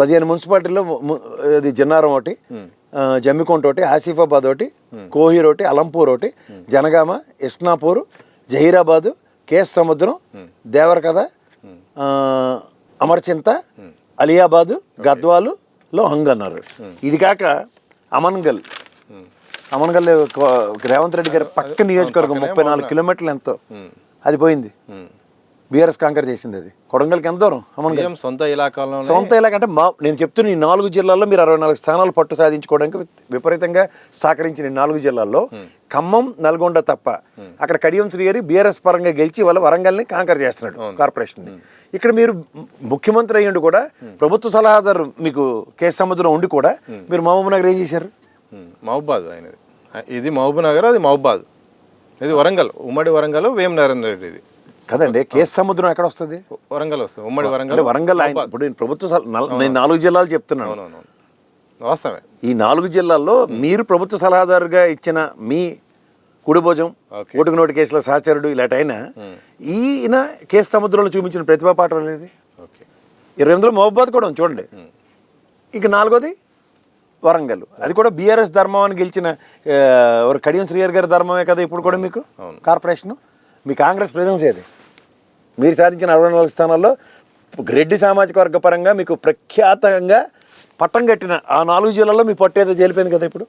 15 మున్సిపాలిటీలో ఇది జన్నారం ఒకటి, జమ్మికొంట ఒకటి, ఆసిఫాబాద్ ఒకటి, కోహిర్ ఒకటి, అలంపూర్ ఒకటి, జనగామ, ఇస్నాపూర్, జహీరాబాదు, కేస్ సముద్రం, దేవరకథ, అమర్చింత, అలియాబాదు, గద్వాలులో హంగ్ అన్నారు. ఇది కాక అమన్గల్ రేవంత్ రెడ్డి గారి పక్క నియోజకవర్గం 34 కిలోమీటర్లు ఎంతో అది పోయింది. బీఆర్ఎస్ కాంకర్ చేసింది. అది కొడంగల్కి ఎంత దూరం? అమన్గల్ సొంత ఇలాకా అంటే నేను చెప్తున్న ఈ 4 జిల్లాల్లో మీరు 64 స్థానాలు పట్టు సాధించుకోవడానికి విపరీతంగా సహకరించిన ఈ 4 జిల్లాల్లో ఖమ్మం, నల్గొండ తప్ప అక్కడ కడియం శ్రీహరి బీఆర్ఎస్ పరంగా గెలిచి వాళ్ళ వరంగల్ని కాంకర్ చేస్తున్నాడు కార్పొరేషన్. ఇక్కడ మీరు ముఖ్యమంత్రి అయ్యిండు కూడా, ప్రభుత్వ సలహాదారు మీకు కేసు సముద్రం ఉండి కూడా మీరు మహబూబ్ నగర్ ఏం చేశారు? మహబూబాద్ అయినది. ఇది మహబూబ్ నగర్, అది మహబూబాద్, ఇది వరంగల్, ఉమ్మడి వరంగల్, వేం నరేంద్ర రెడ్డి. ఇది కదండి. కేసు సముద్రం ఎక్కడ వస్తుంది? వరంగల్ వస్తుంది, ఉమ్మడి వరంగల్. వరంగల్ ఇప్పుడు నేను ప్రభుత్వ నేను 4 జిల్లాలు చెప్తున్నాను. వాస్తవమే. ఈ 4 జిల్లాల్లో మీరు ప్రభుత్వ సలహాదారుగా ఇచ్చిన మీ కుడిభోజం, ఓటుకు నోటు కేసులో సహచరుడు ఇలాంటి అయినా ఈయన కేసు సముద్రంలో చూపించిన ప్రతిభా పాఠం అనేది 28లో మహబూబాద్ కూడా ఉంది చూడండి. ఇక 4వది వరంగల్, అది కూడా బీఆర్ఎస్ ధర్మం అని గెలిచిన కడియం శ్రీహరి గారి ధర్మమే కదా ఇప్పుడు కూడా మీకు కార్పొరేషను. మీ కాంగ్రెస్ ప్రెజెన్స్ ఏది? మీరు సాధించిన 64 స్థానాల్లో రెడ్డి సామాజిక వర్గ పరంగా మీకు ప్రఖ్యాతంగా పట్టం కట్టిన ఆ 4 జిల్లాల్లో మీ పట్టు ఏదో తేలిపోయింది కదా ఇప్పుడు.